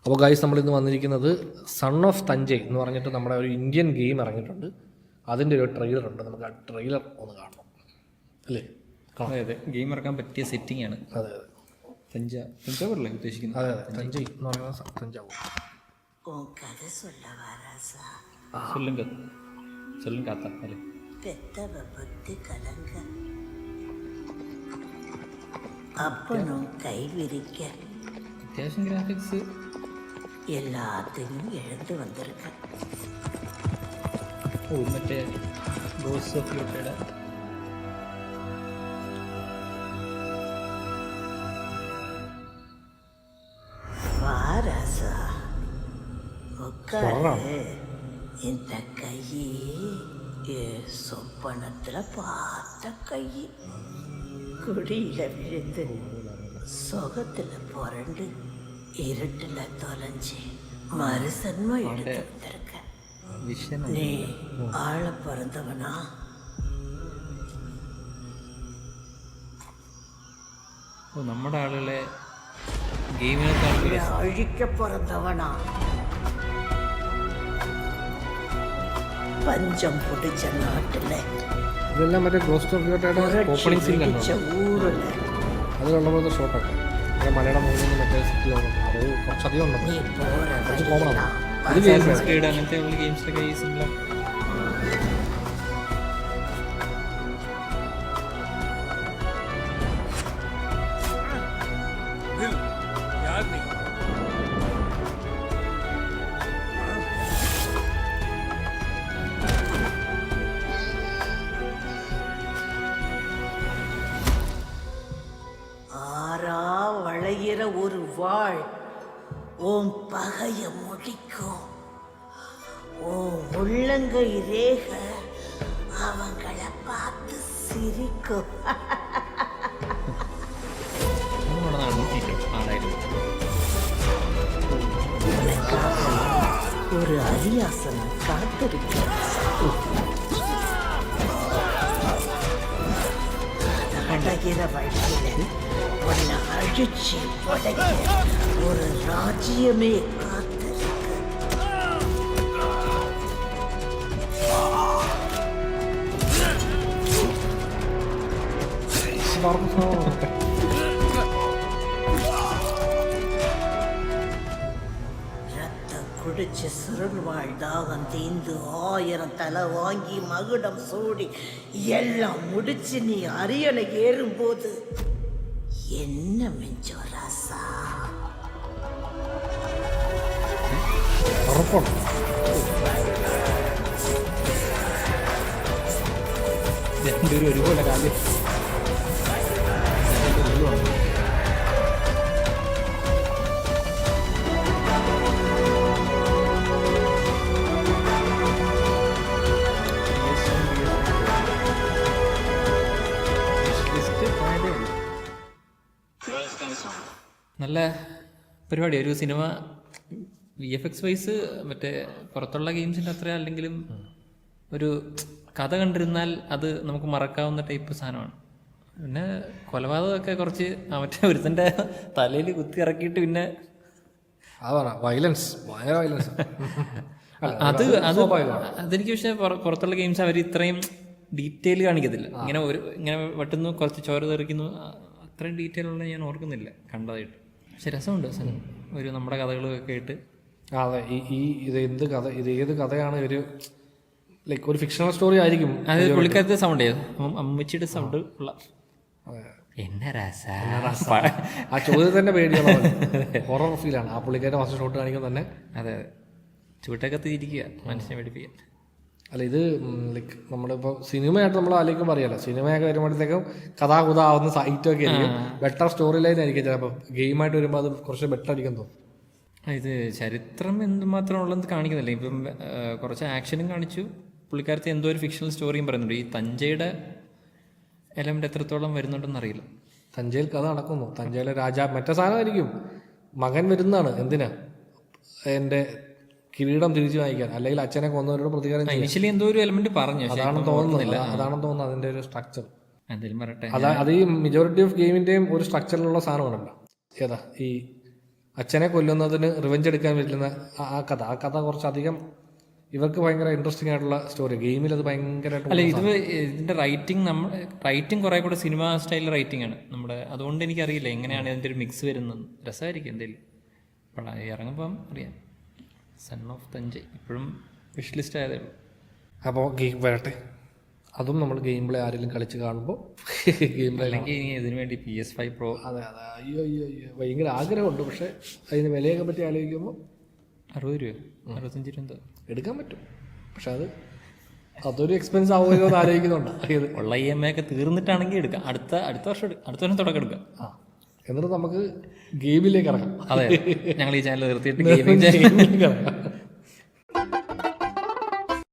അപ്പോൾ ഗൈസ്, നമ്മളിന്ന് വന്നിരിക്കുന്നത് സൺ ഓഫ് തഞ്ചൈ എന്ന് പറഞ്ഞിട്ട് നമ്മുടെ ഒരു ഇന്ത്യൻ ഗെയിം ഇറങ്ങിയിട്ടുണ്ട്. അതിൻ്റെ ഒരു ട്രെയിലർ ഉണ്ട്. നമുക്ക് ആ ട്രെയിലർ ഒന്ന് കാണണം അല്ലേ? അതെ അതെ, ഗെയിം ഇറക്കാൻ പറ്റിയ സെറ്റിംഗ് ആണ്. അതെ അതെ, തഞ്ചാവൂരല്ലേ ഉദ്ദേശിക്കുന്നത്? അതെ അതെ, തഞ്ചൈ എന്ന് പറയുന്നത് തഞ്ചാവൂർ. சொல்லுங்க அத்தா. அலே பெத்தவ புத்தி கலங்க அப்பனும் கை விரிக்க அத்தியாவசியம் கிராஃபிக்ஸ் எல்லாத்தையும் இழந்து வந்திருக்க. ஓ, மറ്റേ ഗോസ്റ്റ് ഓഫ് യൂട്ടയുടെ வாராசா உட்காரு. இந்த கை சொப்பனத்துல பார்த்த கை குடியில விழுந்து சொகத்துல புரண்டு இருட்டுல தொலைஞ்சி மறுசன்மம் எடுத்து வந்திருக்க. വിഷൻ. நீ ஆழ பிறந்தவனா? ഓ, നമ്മുടെ ആളുകളെ ഗെയിമിനെ அழிக்க பிறந்தவனா? பஞ்சம் பிடிச்ச நாட்டுல ഇതെല്ലാം മറ്റേ ഗോസ്റ്റ് ഓഫ് യൂട്ടയുടെ ഓപ്പണിംഗ് സീൻ കണ്ടോ? ஊருல അതിലുള്ള പോലത്തെ ഷോട്ടൊക്കെ മലയാളം മൂവിയിൽ മറ്റേ സിറ്റി അത് കുറച്ചധികം ഉണ്ടെന്ന്. நீ போற കുറച്ച് കോമൺ ആണ്. வழியெல்லாம் ഇത് ഗെയിം ക്രീഡ് അങ്ങനത്തെ ഉള്ള ഗെയിംസിലൊക്കെ ഈ സിമിലർ. ஆறா வளையிற ஒரு வாழ் உன் பகைய முடிக்கும். உன் உள்ளங்கை ரேக அவங்கள பார்த்து சிரிக்கும். നമ്മുടെ നാട്ടിൽ ആളായിരുന്നു. ஒரு அரியாசனம் காத்திருக்க. அடகிற வழியில உன்னை அழிச்சு உடைக்க ஒரு ராஜ்யமே காத்திருக்கு. ரத்தம் குடிச்சு சுருள் வாழ்தாகம் தீந்து 1000 தலை வாங்கி மகுடம் சூடி எல்லாம் முடிச்சு நீ அரியணை ஏறும்போது என்ன மிஞ்சோ ராசா? ഉറപ്പാണ്. രണ്ടുപേരും ഒരുപോലെ കാര്യം. നല്ല പരിപാടി. ഒരു സിനിമ VFX വൈസ് മറ്റേ പുറത്തുള്ള ഗെയിംസിൻ്റെ അത്ര അല്ലെങ്കിലും ഒരു കഥ കണ്ടിരുന്നാൽ അത് നമുക്ക് മറക്കാവുന്ന ടൈപ്പ് സാധനമാണ്. പിന്നെ കൊലപാതകമൊക്കെ കുറച്ച് മറ്റേ ഒരുത്തൻ്റെ തലയിൽ കുത്തി ഇറക്കിയിട്ട് പിന്നെ അതാണ് വയലൻസ്, ഭയങ്കര വയലൻസ്. അത് അതെനിക്ക് പക്ഷേ പുറത്തുള്ള ഗെയിംസ് അവർ ഇത്രയും ഡീറ്റെയിൽ കാണിക്കത്തില്ല. ഇങ്ങനെ വെട്ടുന്നു, കുറച്ച് ചോര തെറിക്കുന്നു, അത്രയും ഡീറ്റെയിൽ ഉള്ള ഞാൻ ഓർക്കുന്നില്ല കണ്ടതായിട്ട്. പക്ഷെ രസമുണ്ട് സാധനം. ഒരു നമ്മുടെ കഥകളൊക്കെ ആയിട്ട്. അതെ, ഇത് ഏത് കഥയാണ് ഒരു ലൈക്ക് ഒരു ഫിക്ഷണൽ സ്റ്റോറി ആയിരിക്കും. അത് പുള്ളിക്കാരത്തെ സൗണ്ട് ചെയ്തു, അമ്മച്ചിയുടെ സൗണ്ട് ഉള്ള എന്നെ ആ ചോദ്യം തന്നെ പേടിയാണ്. ഹൊറർ ഫീലാണ് ആ പുള്ളിക്കാരുടെ ഫസ്റ്റ് ഷോട്ട് കാണിക്കുന്നത് തന്നെ. അതെ അതെ, ചുവട്ടൊക്കെ തിരിക്കുക മനുഷ്യനെ പേടിപ്പിക്കാൻ. അല്ല, ഇത് ലൈക്ക് നമ്മളിപ്പോൾ സിനിമയായിട്ട് നമ്മൾ ആലോചിക്കുമ്പോൾ അറിയാലോ, സിനിമയൊക്കെ വരുമ്പോഴത്തേക്കും കഥാകുതാവുന്ന സൈറ്റൊക്കെ ആയിരിക്കും. ബെറ്റർ സ്റ്റോറി ലൈൻ ആയിരിക്കും ചിലപ്പോൾ. ഗെയിമായിട്ട് വരുമ്പോൾ അത് കുറച്ച് ബെറ്റർ ആയിരിക്കും തോന്നും. ഇത് ചരിത്രം എന്തുമാത്രം ഉള്ളതെന്ന് കാണിക്കുന്നില്ല. ഇപ്പം കുറച്ച് ആക്ഷനും കാണിച്ചു. പുള്ളിക്കാരത്തെ എന്തോ ഒരു ഫിക്ഷണൽ സ്റ്റോറിയും പറയുന്നുണ്ട്. ഈ തഞ്ചയുടെ എലമെന്റ് എത്രത്തോളം വരുന്നുണ്ടെന്ന് അറിയില്ല. തഞ്ചയിൽ കഥ നടക്കുന്നു. തഞ്ചയിലെ മറ്റേ സാധനമായിരിക്കും. മകൻ വരുന്നതാണ്. എന്തിനാ? എൻ്റെ കിരീടം തിരിച്ചു വാങ്ങിക്കാൻ, അല്ലെങ്കിൽ അച്ഛനെ കൊന്നവരോട് പ്രതികാരം. ഇനിഷ്യലി എന്തോ ഒരു എലമെന്റ് പറഞ്ഞു, അതാണെന്ന് തോന്നുന്നു അതിന്റെ ഒരു സ്ട്രക്ചർ. എന്തെങ്കിലും പറയട്ടെ. അത് ഈ മെജോറിറ്റി ഓഫ് ഗെയിമിന്റെയും ഒരു സ്ട്രക്ചറിലുള്ള സാധനമാണല്ലോ. ഏതാ ഈ അച്ഛനെ കൊല്ലുന്നതിന് റിവെഞ്ച് എടുക്കാൻ പറ്റുന്ന ആ കഥ കുറച്ചധികം ഇവർക്ക് ഭയങ്കര ഇൻട്രസ്റ്റിംഗ് ആയിട്ടുള്ള സ്റ്റോറി. ഗെയിമിൽ അത് ഭയങ്കരമായിട്ട് അല്ല ഇതിന്റെ റൈറ്റിംഗ് കുറെ കൂടെ സിനിമ സ്റ്റൈൽ റൈറ്റിംഗ് ആണ് നമ്മുടെ. അതുകൊണ്ട് എനിക്കറിയില്ല എങ്ങനെയാണ് ഇതിന്റെ ഒരു മിക്സ് വരുന്നത്. രസമായിരിക്കും എന്തെങ്കിലും ഇറങ്ങുമ്പം അറിയാം. സൺ ഓഫ് തഞ്ചൈ ഇപ്പോഴും വിഷ് ലിസ്റ്റ് ആയതേ ഉള്ളൂ. അപ്പോൾ ഗെയിം വരട്ടെ, അതും നമ്മൾ ഗെയിം പ്ലേ ആരെങ്കിലും കളിച്ച് കാണുമ്പോൾ ഗെയിം പ്ലേ അല്ലെങ്കിൽ ഇനി ഇതിനു വേണ്ടി PS5 Pro. അതെ അയ്യോ ഭയങ്കര ആഗ്രഹമുണ്ട്. പക്ഷെ അതിന് വിലയൊക്കെ പറ്റി ആലോചിക്കുമ്പോൾ 60 രൂപ 65 രൂപ എന്തോ എടുക്കാൻ പറ്റും. പക്ഷെ അതൊരു എക്സ്പെൻസ് ആവുമല്ലോ എന്ന് ആലോചിക്കുന്നുണ്ട്. ഉള്ള EMI ഒക്കെ തീർന്നിട്ടാണെങ്കിൽ എടുക്കാം. അടുത്ത വർഷം തുടക്കം എടുക്കാം. എന്നിട്ട് നമുക്ക് ഗെയിമിലേക്ക് ഇറങ്ങാം. അതെ, ഞങ്ങൾ ഈ ചാനൽ നിർത്തിയിട്ട് ഗെയിമിംഗ് ഇറങ്ങാം.